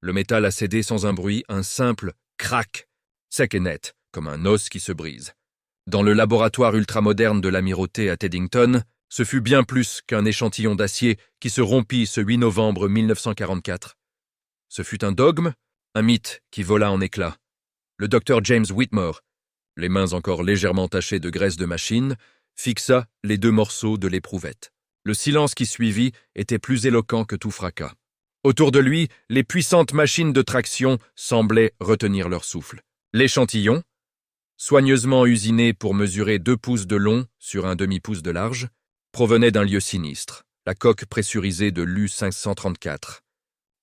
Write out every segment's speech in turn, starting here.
Le métal a cédé sans un bruit, un simple crack, sec et net, comme un os qui se brise. Dans le laboratoire ultramoderne de l'amirauté à Teddington, ce fut bien plus qu'un échantillon d'acier qui se rompit ce 8 novembre 1944. Ce fut un dogme, un mythe qui vola en éclats. Le docteur James Whitmore, les mains encore légèrement tachées de graisse de machine, fixa les 2 morceaux de l'éprouvette. Le silence qui suivit était plus éloquent que tout fracas. Autour de lui, les puissantes machines de traction semblaient retenir leur souffle. L'échantillon, soigneusement usiné pour mesurer 2 pouces de long sur un demi-pouce de large, provenait d'un lieu sinistre, la coque pressurisée de l'U-534,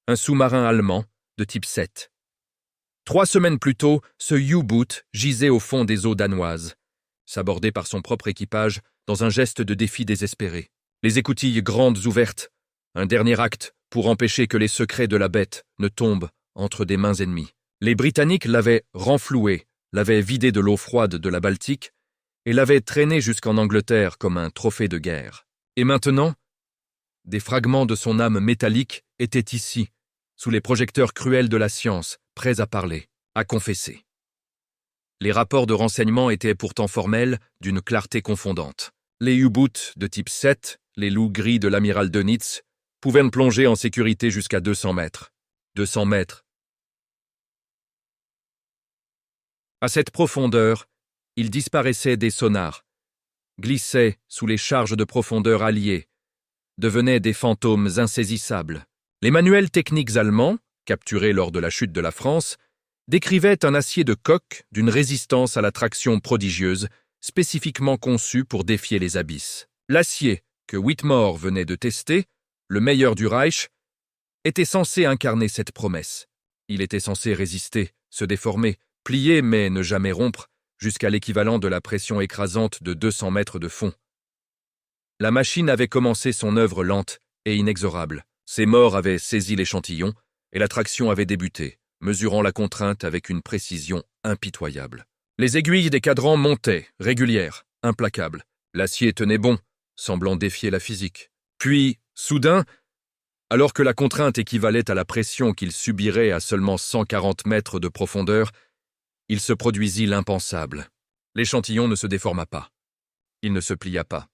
un sous-marin allemand de type 7. 3 semaines plus tôt, ce U-boot gisait au fond des eaux danoises, sabordé par son propre équipage dans un geste de défi désespéré. Les écoutilles grandes ouvertes, un dernier acte pour empêcher que les secrets de la bête ne tombent entre des mains ennemies. Les Britanniques l'avaient renfloué, l'avaient vidé de l'eau froide de la Baltique et l'avaient traîné jusqu'en Angleterre comme un trophée de guerre. Et maintenant, des fragments de son âme métallique étaient ici, sous les projecteurs cruels de la science, prêts à parler, à confesser. Les rapports de renseignement étaient pourtant formels, d'une clarté confondante. Les U-boots de type 7, les loups gris de l'amiral Dönitz, pouvaient plonger en sécurité jusqu'à 200 mètres. 200 mètres. À cette profondeur, ils disparaissaient des sonars, glissaient sous les charges de profondeur alliées, devenaient des fantômes insaisissables. Les manuels techniques allemands, capturés lors de la chute de la France, décrivaient un acier de coque d'une résistance à la traction prodigieuse, spécifiquement conçu pour défier les abysses. L'acier que Whitmore venait de tester, le meilleur du Reich, était censé incarner cette promesse. Il était censé résister, se déformer, plier mais ne jamais rompre, jusqu'à l'équivalent de la pression écrasante de 200 mètres de fond. La machine avait commencé son œuvre lente et inexorable. Ses morts avaient saisi l'échantillon et la traction avait débuté, mesurant la contrainte avec une précision impitoyable. Les aiguilles des cadrans montaient, régulières, implacables. L'acier tenait bon, semblant défier la physique. Puis, soudain, alors que la contrainte équivalait à la pression qu'il subirait à seulement 140 mètres de profondeur, il se produisit l'impensable. L'échantillon ne se déforma pas. Il ne se plia pas.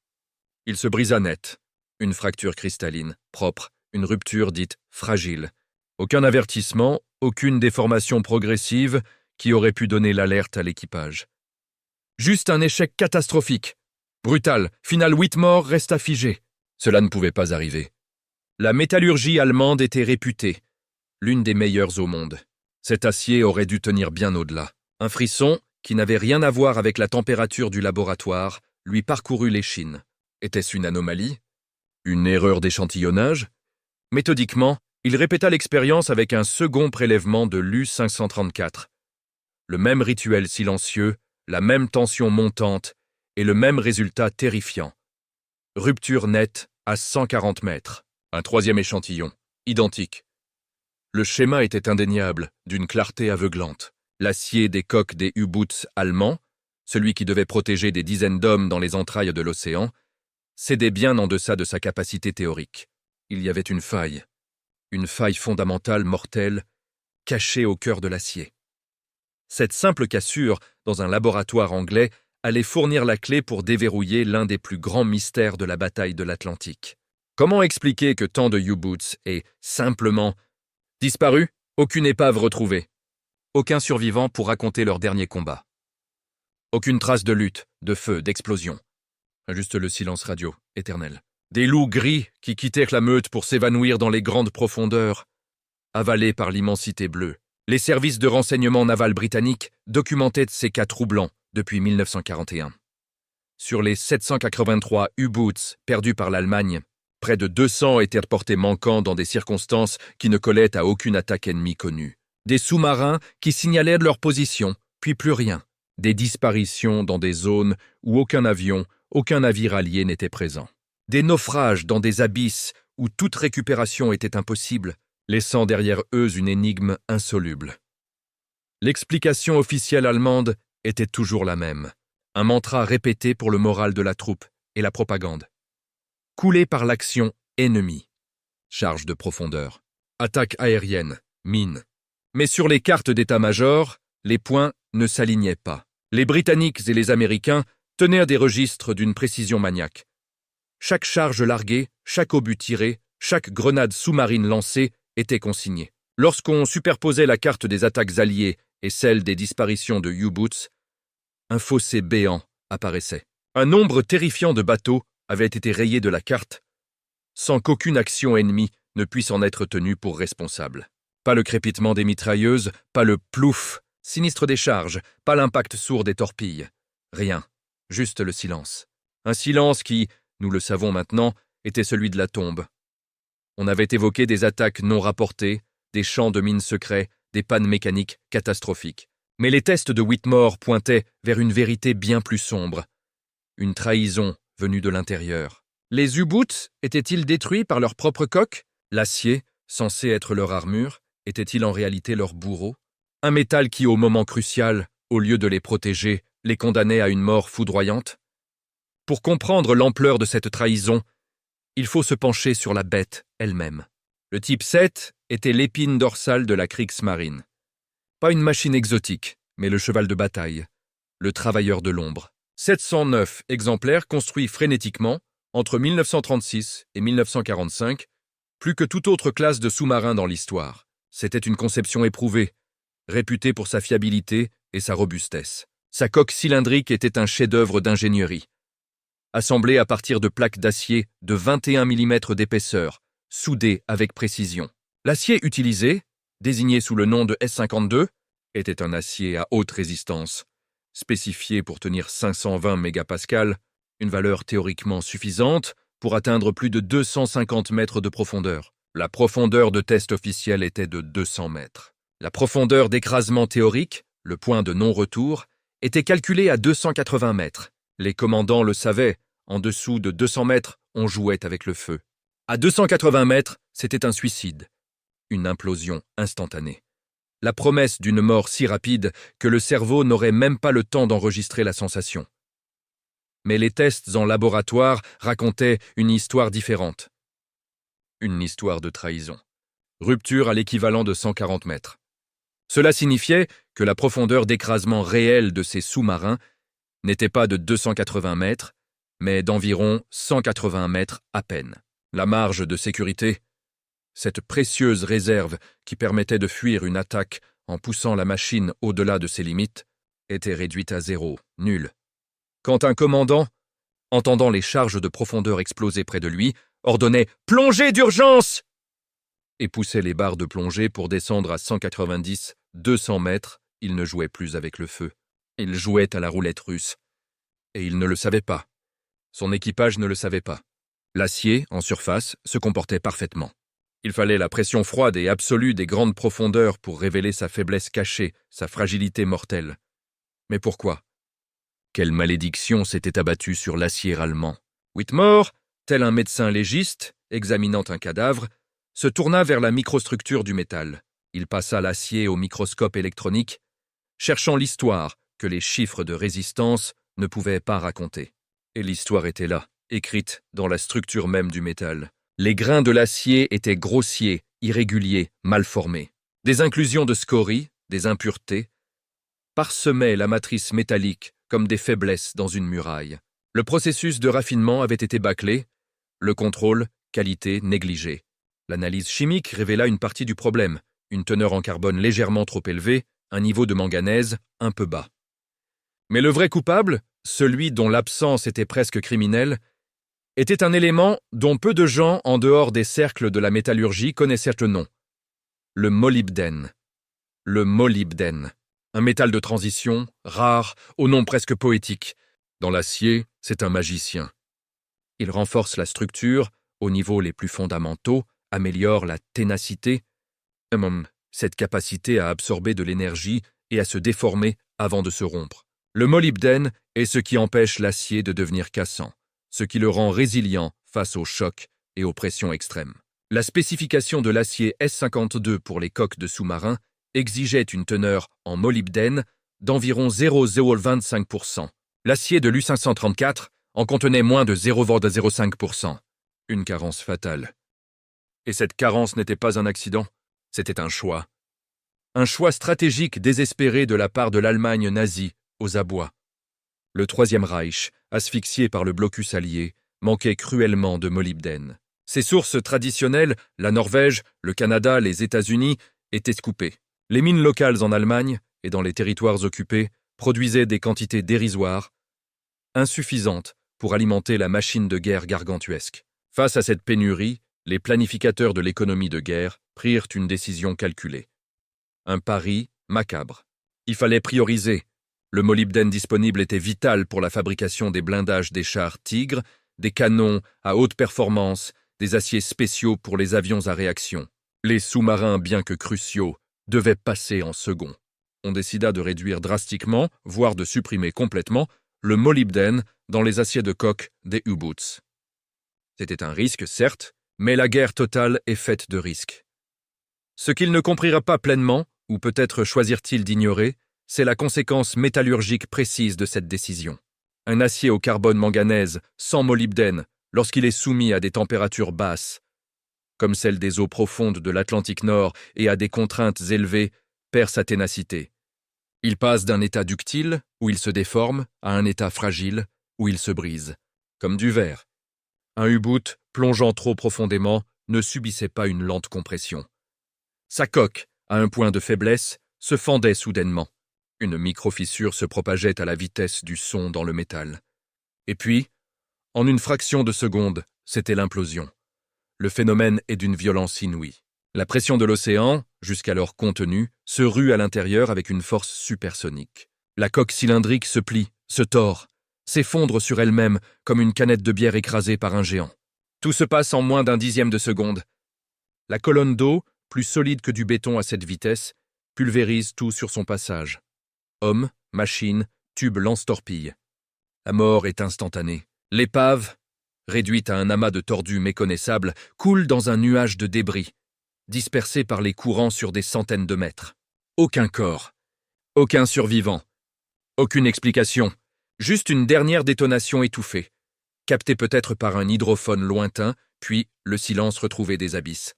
Il se brisa net. Une fracture cristalline, propre, une rupture dite fragile. Aucun avertissement, aucune déformation progressive qui aurait pu donner l'alerte à l'équipage. Juste un échec catastrophique. Brutal, final Whitmore resta figé. Cela ne pouvait pas arriver. La métallurgie allemande était réputée, l'une des meilleures au monde. Cet acier aurait dû tenir bien au-delà. Un frisson, qui n'avait rien à voir avec la température du laboratoire, lui parcourut l'échine. Était-ce une anomalie? Une erreur d'échantillonnage? Méthodiquement, il répéta l'expérience avec un second prélèvement de l'U-534. Le même rituel silencieux, la même tension montante et le même résultat terrifiant. Rupture nette à 140 mètres. Un troisième échantillon, identique. Le schéma était indéniable, d'une clarté aveuglante. L'acier des coques des U-boots allemands, celui qui devait protéger des dizaines d'hommes dans les entrailles de l'océan, cédait bien en deçà de sa capacité théorique. Il y avait une faille fondamentale mortelle, cachée au cœur de l'acier. Cette simple cassure, dans un laboratoire anglais, allait fournir la clé pour déverrouiller l'un des plus grands mystères de la bataille de l'Atlantique. Comment expliquer que tant de U-boots aient simplement disparu? Aucune épave retrouvée. Aucun survivant pour raconter leur dernier combat. Aucune trace de lutte, de feu, d'explosion. Juste le silence radio, éternel. Des loups gris qui quittèrent la meute pour s'évanouir dans les grandes profondeurs, avalés par l'immensité bleue. Les services de renseignement naval britanniques documentaient ces cas troublants depuis 1941. Sur les 783 U-boots perdus par l'Allemagne, près de 200 étaient reportés manquants dans des circonstances qui ne collaient à aucune attaque ennemie connue. Des sous-marins qui signalaient leur position, puis plus rien. Des disparitions dans des zones où aucun avion, aucun navire allié n'était présent. Des naufrages dans des abysses où toute récupération était impossible, laissant derrière eux une énigme insoluble. L'explication officielle allemande était toujours la même. Un mantra répété pour le moral de la troupe et la propagande. Coulé par l'action ennemie. Charge de profondeur. Attaque aérienne. mine. Mais sur les cartes d'état-major, les points ne s'alignaient pas. Les Britanniques et les Américains tenaient des registres d'une précision maniaque. Chaque charge larguée, chaque obus tiré, chaque grenade sous-marine lancée était consignée. Lorsqu'on superposait la carte des attaques alliées et celle des disparitions de U-Boots, un fossé béant apparaissait. Un nombre terrifiant de bateaux avait été rayé de la carte, sans qu'aucune action ennemie ne puisse en être tenue pour responsable. Pas le crépitement des mitrailleuses, pas le plouf, sinistre des charges, pas l'impact sourd des torpilles. Rien, juste le silence. Un silence qui, nous le savons maintenant, était celui de la tombe. On avait évoqué des attaques non rapportées, des champs de mines secrets, des pannes mécaniques catastrophiques. Mais les tests de Whitmore pointaient vers une vérité bien plus sombre. Une trahison venue de l'intérieur. Les U-Boots étaient-ils détruits par leur propre coque? L'acier, censé être leur armure, était-il en réalité leur bourreau? Un métal qui, au moment crucial, au lieu de les protéger, les condamnait à une mort foudroyante? Pour comprendre l'ampleur de cette trahison, il faut se pencher sur la bête elle-même. Le type 7 était l'épine dorsale de la Kriegsmarine. Pas une machine exotique, mais le cheval de bataille, le travailleur de l'ombre. 709 exemplaires construits frénétiquement entre 1936 et 1945, plus que toute autre classe de sous-marins dans l'histoire. C'était une conception éprouvée, réputée pour sa fiabilité et sa robustesse. Sa coque cylindrique était un chef-d'œuvre d'ingénierie. Assemblée à partir de plaques d'acier de 21 mm d'épaisseur, soudées avec précision. L'acier utilisé, désigné sous le nom de S52, était un acier à haute résistance, spécifié pour tenir 520 mégapascales, une valeur théoriquement suffisante pour atteindre plus de 250 mètres de profondeur. La profondeur de test officielle était de 200 mètres. La profondeur d'écrasement théorique, le point de non-retour, était calculée à 280 mètres. Les commandants le savaient, en dessous de 200 mètres, on jouait avec le feu. À 280 mètres, c'était un suicide, une implosion instantanée. La promesse d'une mort si rapide que le cerveau n'aurait même pas le temps d'enregistrer la sensation. Mais les tests en laboratoire racontaient une histoire différente. Une histoire de trahison. Rupture à l'équivalent de 140 mètres. Cela signifiait que la profondeur d'écrasement réelle de ces sous-marins n'était pas de 280 mètres, mais d'environ 180 mètres à peine. La marge de sécurité, cette précieuse réserve qui permettait de fuir une attaque en poussant la machine au-delà de ses limites, était réduite à zéro, nulle. Quand un commandant, entendant les charges de profondeur exploser près de lui, ordonnait « Plongée d'urgence !» et poussait les barres de plongée pour descendre à 190, 200 mètres, il ne jouait plus avec le feu. Il jouait à la roulette russe. Et il ne le savait pas. Son équipage ne le savait pas. L'acier, en surface, se comportait parfaitement. Il fallait la pression froide et absolue des grandes profondeurs pour révéler sa faiblesse cachée, sa fragilité mortelle. Mais pourquoi? Quelle malédiction s'était abattue sur l'acier allemand? Whitmore, tel un médecin légiste, examinant un cadavre, se tourna vers la microstructure du métal. Il passa l'acier au microscope électronique, cherchant l'histoire que les chiffres de résistance ne pouvaient pas raconter. Et l'histoire était là, écrite dans la structure même du métal. Les grains de l'acier étaient grossiers, irréguliers, mal formés. Des inclusions de scories, des impuretés, parsemaient la matrice métallique comme des faiblesses dans une muraille. Le processus de raffinement avait été bâclé, le contrôle, qualité, négligé. L'analyse chimique révéla une partie du problème, une teneur en carbone légèrement trop élevée, un niveau de manganèse un peu bas. Mais le vrai coupable, celui dont l'absence était presque criminelle, était un élément dont peu de gens en dehors des cercles de la métallurgie connaissaient le nom. Le molybdène. Le molybdène. Un métal de transition, rare, au nom presque poétique. Dans l'acier, c'est un magicien. Il renforce la structure, aux niveaux les plus fondamentaux, améliore la ténacité, cette capacité à absorber de l'énergie et à se déformer avant de se rompre. Le molybdène est ce qui empêche l'acier de devenir cassant, ce qui le rend résilient face aux chocs et aux pressions extrêmes. La spécification de l'acier S52 pour les coques de sous-marins exigeait une teneur en molybdène d'environ 0,025%. L'acier de l'U534 en contenait moins de 0,05%. Une carence fatale. Et cette carence n'était pas un accident, c'était un choix. Un choix stratégique désespéré de la part de l'Allemagne nazie aux abois. Le Troisième Reich, asphyxié par le blocus allié, manquait cruellement de molybdène. Ses sources traditionnelles, la Norvège, le Canada, les États-Unis, étaient coupées. Les mines locales en Allemagne et dans les territoires occupés produisaient des quantités dérisoires, insuffisantes pour alimenter la machine de guerre gargantuesque. Face à cette pénurie, les planificateurs de l'économie de guerre prirent une décision calculée. Un pari macabre. Il fallait prioriser. Le molybdène disponible était vital pour la fabrication des blindages des chars Tigre, des canons à haute performance, des aciers spéciaux pour les avions à réaction. Les sous-marins, bien que cruciaux, devaient passer en second. On décida de réduire drastiquement, voire de supprimer complètement, le molybdène dans les aciers de coque des U-boots. C'était un risque, certes, mais la guerre totale est faite de risques. Ce qu'il ne comprira pas pleinement, ou peut-être choisirent-ils d'ignorer, c'est la conséquence métallurgique précise de cette décision. Un acier au carbone manganèse sans molybdène, lorsqu'il est soumis à des températures basses, comme celles des eaux profondes de l'Atlantique Nord et à des contraintes élevées, perd sa ténacité. Il passe d'un état ductile, où il se déforme, à un état fragile, où il se brise, comme du verre. Un U-boot, plongeant trop profondément, ne subissait pas une lente compression. Sa coque, à un point de faiblesse, se fendait soudainement. Une micro-fissure se propageait à la vitesse du son dans le métal. Et puis, en une fraction de seconde, c'était l'implosion. Le phénomène est d'une violence inouïe. La pression de l'océan, jusqu'alors contenue, se rue à l'intérieur avec une force supersonique. La coque cylindrique se plie, se tord, s'effondre sur elle-même comme une canette de bière écrasée par un géant. Tout se passe en moins d'un dixième de seconde. La colonne d'eau, plus solide que du béton à cette vitesse, pulvérise tout sur son passage. Hommes, machines, tubes lance-torpilles. La mort est instantanée. L'épave, réduite à un amas de tordus méconnaissables, coule dans un nuage de débris, dispersé par les courants sur des centaines de mètres. Aucun corps, aucun survivant, aucune explication, juste une dernière détonation étouffée, captée peut-être par un hydrophone lointain, puis le silence retrouvé des abysses.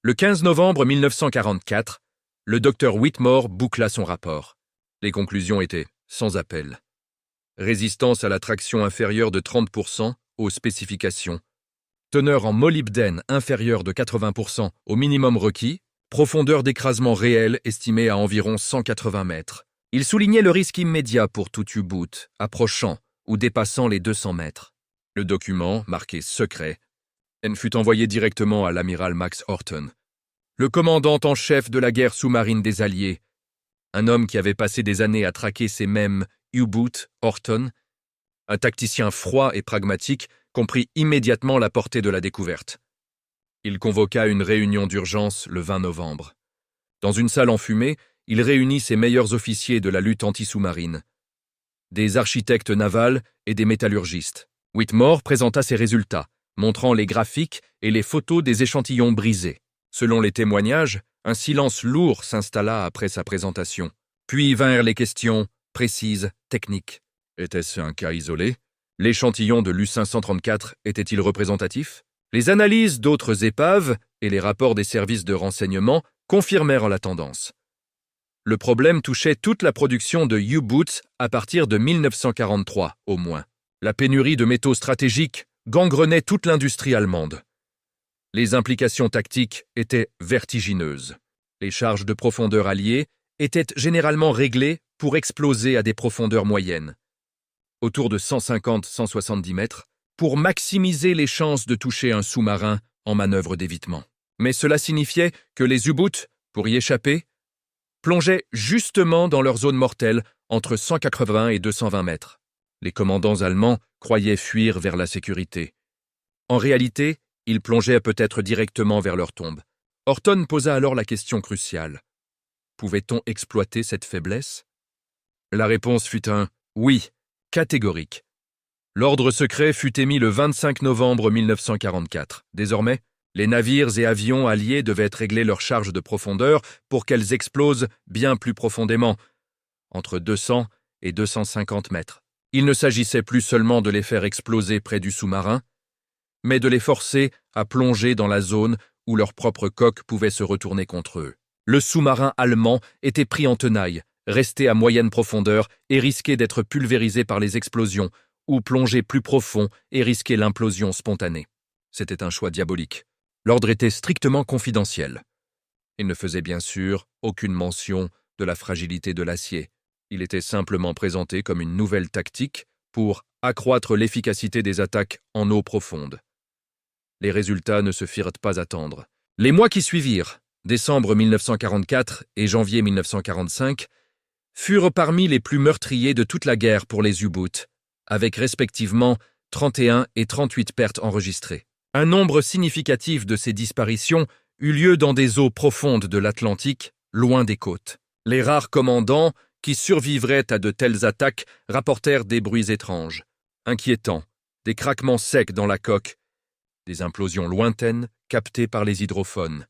Le 15 novembre 1944, le docteur Whitmore boucla son rapport. Les conclusions étaient sans appel. Résistance à la traction inférieure de 30% aux spécifications. Teneur en molybdène inférieure de 80% au minimum requis, profondeur d'écrasement réelle estimée à environ 180 mètres. Il soulignait le risque immédiat pour tout U-boot, approchant ou dépassant les 200 mètres. Le document, marqué secret, fut envoyé directement à l'amiral Max Horton, le commandant en chef de la guerre sous-marine des Alliés, un homme qui avait passé des années à traquer ces mêmes U-boot, Horton, un tacticien froid et pragmatique, comprit immédiatement la portée de la découverte. Il convoqua une réunion d'urgence le 20 novembre. Dans une salle enfumée, il réunit ses meilleurs officiers de la lutte anti-sous-marine, des architectes navals et des métallurgistes. Whitmore présenta ses résultats, montrant les graphiques et les photos des échantillons brisés. Selon les témoignages, un silence lourd s'installa après sa présentation. Puis vinrent les questions précises, techniques. Était-ce un cas isolé? L'échantillon de l'U-534 était-il représentatif? Les analyses d'autres épaves et les rapports des services de renseignement confirmèrent la tendance. Le problème touchait toute la production de U-boots à partir de 1943, au moins. La pénurie de métaux stratégiques gangrenait toute l'industrie allemande. Les implications tactiques étaient vertigineuses. Les charges de profondeur alliées étaient généralement réglées pour exploser à des profondeurs moyennes, autour de 150-170 mètres, pour maximiser les chances de toucher un sous-marin en manœuvre d'évitement. Mais cela signifiait que les U-boots, pour y échapper, plongeaient justement dans leur zone mortelle entre 180 et 220 mètres. Les commandants allemands croyaient fuir vers la sécurité. En réalité, ils plongeaient peut-être directement vers leur tombe. Horton posa alors la question cruciale. Pouvait-on exploiter cette faiblesse? La réponse fut un « oui », catégorique. L'ordre secret fut émis le 25 novembre 1944. Désormais, les navires et avions alliés devaient régler leur charge de profondeur pour qu'elles explosent bien plus profondément, entre 200 et 250 mètres. Il ne s'agissait plus seulement de les faire exploser près du sous-marin, mais de les forcer à plonger dans la zone où leur propre coque pouvait se retourner contre eux. Le sous-marin allemand était pris en tenaille, resté à moyenne profondeur et risquait d'être pulvérisé par les explosions, ou plonger plus profond et risquer l'implosion spontanée. C'était un choix diabolique. L'ordre était strictement confidentiel. Il ne faisait bien sûr aucune mention de la fragilité de l'acier. Il était simplement présenté comme une nouvelle tactique pour accroître l'efficacité des attaques en eau profonde. Les résultats ne se firent pas attendre. Les mois qui suivirent, décembre 1944 et janvier 1945, furent parmi les plus meurtriers de toute la guerre pour les U-boots, avec respectivement 31 et 38 pertes enregistrées. Un nombre significatif de ces disparitions eut lieu dans des eaux profondes de l'Atlantique, loin des côtes. Les rares commandants qui survivraient à de telles attaques rapportèrent des bruits étranges, inquiétants, des craquements secs dans la coque, des implosions lointaines captées par les hydrophones,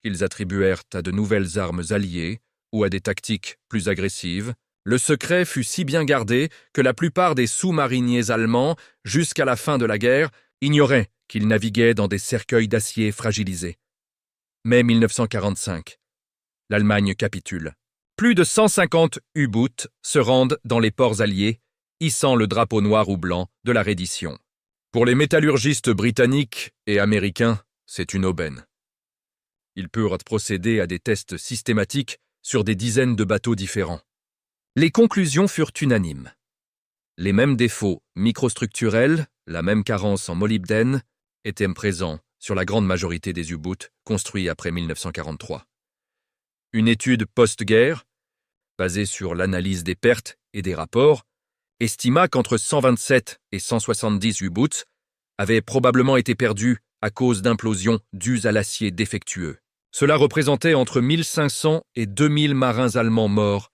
qu'ils attribuèrent à de nouvelles armes alliées ou à des tactiques plus agressives. Le secret fut si bien gardé que la plupart des sous-mariniers allemands, jusqu'à la fin de la guerre, ignoraient qu'ils naviguaient dans des cercueils d'acier fragilisés. Mai 1945. L'Allemagne capitule. Plus de 150 U-boots se rendent dans les ports alliés, hissant le drapeau noir ou blanc de la reddition. Pour les métallurgistes britanniques et américains, c'est une aubaine. Ils purent procéder à des tests systématiques sur des dizaines de bateaux différents. Les conclusions furent unanimes. Les mêmes défauts microstructurels, la même carence en molybdène, étaient présents sur la grande majorité des U-boots construits après 1943. Une étude post-guerre, basée sur l'analyse des pertes et des rapports, estima qu'entre 127 et 170 U-boots avaient probablement été perdus à cause d'implosions dues à l'acier défectueux. Cela représentait entre 1500 et 2000 marins allemands morts,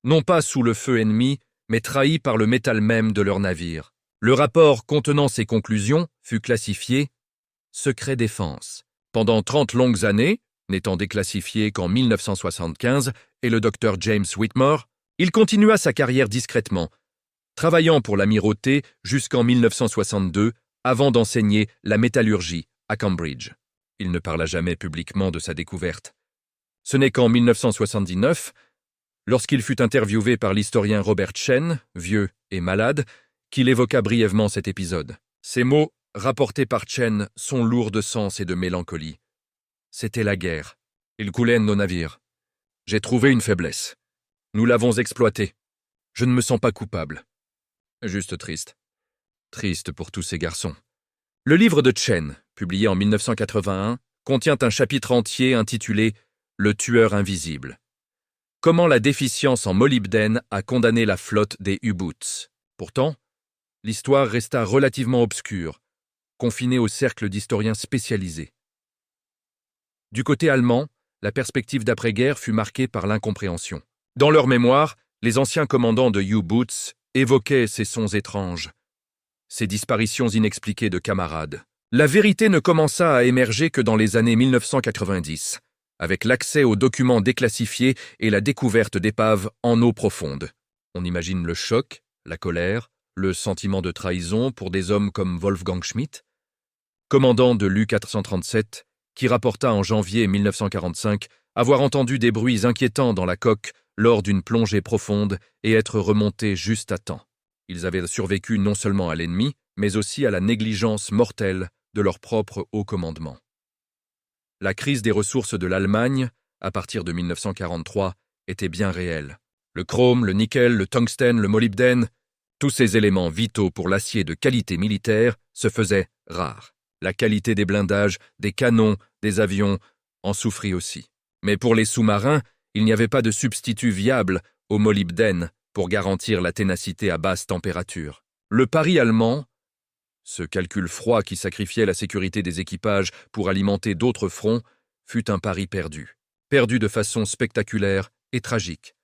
non pas sous le feu ennemi, mais trahis par le métal même de leur navire. Le rapport contenant ces conclusions fut classifié « secret défense ». Pendant 30 longues années, n'étant déclassifié qu'en 1975, et le docteur James Whitmore, il continua sa carrière discrètement, travaillant pour l'amirauté jusqu'en 1962 avant d'enseigner la métallurgie à Cambridge. Il ne parla jamais publiquement de sa découverte. Ce n'est qu'en 1979, lorsqu'il fut interviewé par l'historien Robert Chen, vieux et malade, qu'il évoqua brièvement cet épisode. Ces mots, rapportés par Chen, sont lourds de sens et de mélancolie. C'était la guerre. Il coulait nos navires. J'ai trouvé une faiblesse. Nous l'avons exploitée. Je ne me sens pas coupable. Juste triste. Triste pour tous ces garçons. Le livre de Chen, publié en 1981, contient un chapitre entier intitulé « Le tueur invisible ». Comment la déficience en molybdène a condamné la flotte des U-boots. Pourtant, l'histoire resta relativement obscure, confinée au cercle d'historiens spécialisés. Du côté allemand, la perspective d'après-guerre fut marquée par l'incompréhension. Dans leur mémoire, les anciens commandants de U-boots évoquaient ces sons étranges, ces disparitions inexpliquées de camarades. La vérité ne commença à émerger que dans les années 1990, avec l'accès aux documents déclassifiés et la découverte d'épaves en eau profonde. On imagine le choc, la colère, le sentiment de trahison pour des hommes comme Wolfgang Schmidt, commandant de l'U-437, qui rapporta en janvier 1945 avoir entendu des bruits inquiétants dans la coque lors d'une plongée profonde et être remontés juste à temps. Ils avaient survécu non seulement à l'ennemi, mais aussi à la négligence mortelle de leur propre haut commandement. La crise des ressources de l'Allemagne, à partir de 1943, était bien réelle. Le chrome, le nickel, le tungstène, le molybdène, tous ces éléments vitaux pour l'acier de qualité militaire se faisaient rares. La qualité des blindages, des canons, des avions en souffrit aussi. Mais pour les sous-marins, il n'y avait pas de substitut viable au molybdène pour garantir la ténacité à basse température. Le pari allemand, ce calcul froid qui sacrifiait la sécurité des équipages pour alimenter d'autres fronts, fut un pari perdu. Perdu de façon spectaculaire et tragique.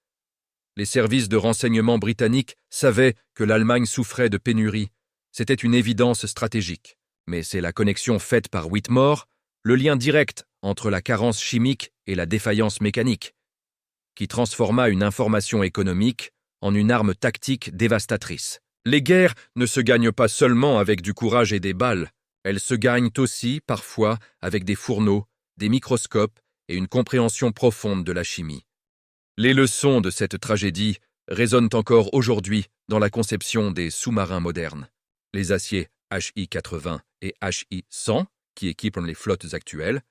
Les services de renseignement britanniques savaient que l'Allemagne souffrait de pénurie. C'était une évidence stratégique. Mais c'est la connexion faite par Whitmore, le lien direct entre la carence chimique et la défaillance mécanique, qui transforma une information économique en une arme tactique dévastatrice. Les guerres ne se gagnent pas seulement avec du courage et des balles, elles se gagnent aussi, parfois, avec des fourneaux, des microscopes et une compréhension profonde de la chimie. Les leçons de cette tragédie résonnent encore aujourd'hui dans la conception des sous-marins modernes. Les aciers HI-80 et HI-100, qui équipent les flottes actuelles,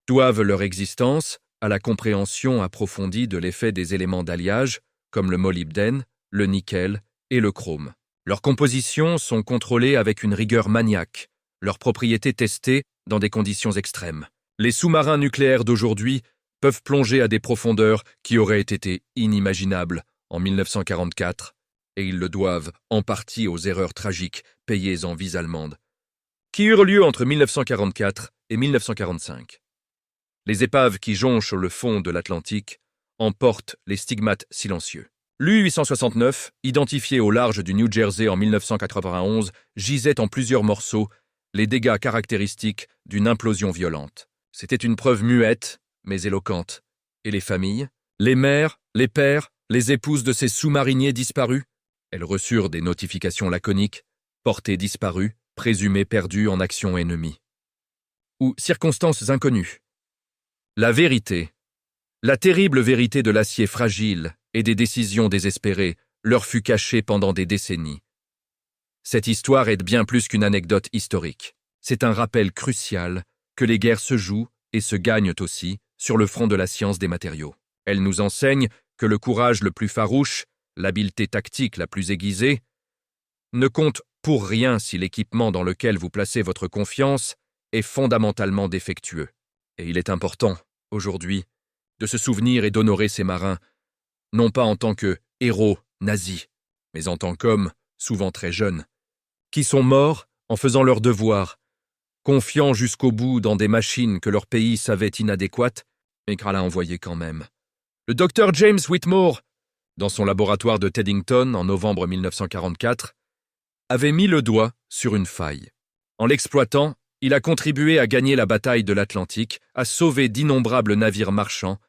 doivent leur existence à la compréhension approfondie de l'effet des éléments d'alliage, comme le molybdène, le nickel et le chrome. Leurs compositions sont contrôlées avec une rigueur maniaque, leurs propriétés testées dans des conditions extrêmes. Les sous-marins nucléaires d'aujourd'hui peuvent plonger à des profondeurs qui auraient été inimaginables en 1944, et ils le doivent en partie aux erreurs tragiques payées en vies allemandes, qui eurent lieu entre 1944 et 1945. Les épaves qui jonchent le fond de l'Atlantique en portent les stigmates silencieux. L'U-869, identifié au large du New Jersey en 1991, gisait en plusieurs morceaux, les dégâts caractéristiques d'une implosion violente. C'était une preuve muette, mais éloquente. Et les familles, les mères, les pères, les épouses de ces sous-mariniers disparus? Elles reçurent des notifications laconiques, portés disparus, présumés perdus en action ennemie. Ou circonstances inconnues. La vérité, la terrible vérité de l'acier fragile et des décisions désespérées, leur fut cachée pendant des décennies. Cette histoire est bien plus qu'une anecdote historique. C'est un rappel crucial que les guerres se jouent et se gagnent aussi sur le front de la science des matériaux. Elle nous enseigne que le courage le plus farouche, l'habileté tactique la plus aiguisée, ne compte pour rien si l'équipement dans lequel vous placez votre confiance est fondamentalement défectueux. Et il est important, aujourd'hui, de se souvenir et d'honorer ces marins, non pas en tant que héros nazis, mais en tant qu'hommes, souvent très jeunes, qui sont morts en faisant leur devoir, confiants jusqu'au bout dans des machines que leur pays savait inadéquates, mais qu'elle a envoyées quand même. Le docteur James Whitmore, dans son laboratoire de Teddington en novembre 1944, avait mis le doigt sur une faille. En l'exploitant, il a contribué à gagner la bataille de l'Atlantique, à sauver d'innombrables navires marchands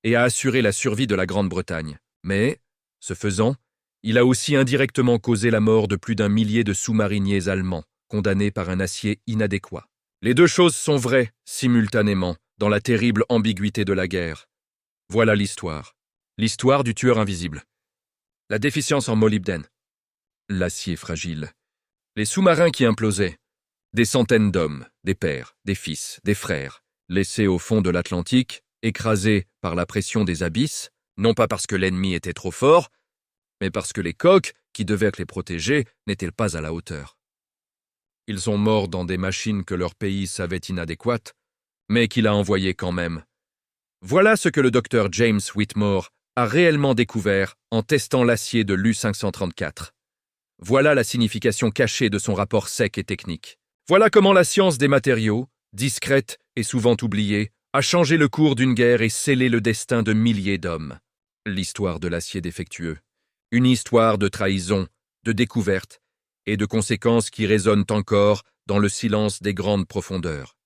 et à assurer la survie de la Grande-Bretagne. Mais, ce faisant, il a aussi indirectement causé la mort de plus d'1 millier de sous-mariniers allemands, condamnés par un acier inadéquat. Les deux choses sont vraies, simultanément, dans la terrible ambiguïté de la guerre. Voilà l'histoire. L'histoire du tueur invisible. La déficience en molybdène. L'acier fragile. Les sous-marins qui implosaient. Des centaines d'hommes, des pères, des fils, des frères, laissés au fond de l'Atlantique, écrasés par la pression des abysses, non pas parce que l'ennemi était trop fort, mais parce que les coques, qui devaient les protéger, n'étaient pas à la hauteur. Ils sont morts dans des machines que leur pays savait inadéquates, mais qu'il a envoyées quand même. Voilà ce que le docteur James Whitmore a réellement découvert en testant l'acier de l'U-534. Voilà la signification cachée de son rapport sec et technique. Voilà comment la science des matériaux, discrète et souvent oubliée, a changé le cours d'une guerre et scellé le destin de milliers d'hommes. L'histoire de l'acier défectueux. Une histoire de trahison, de découverte et de conséquences qui résonnent encore dans le silence des grandes profondeurs.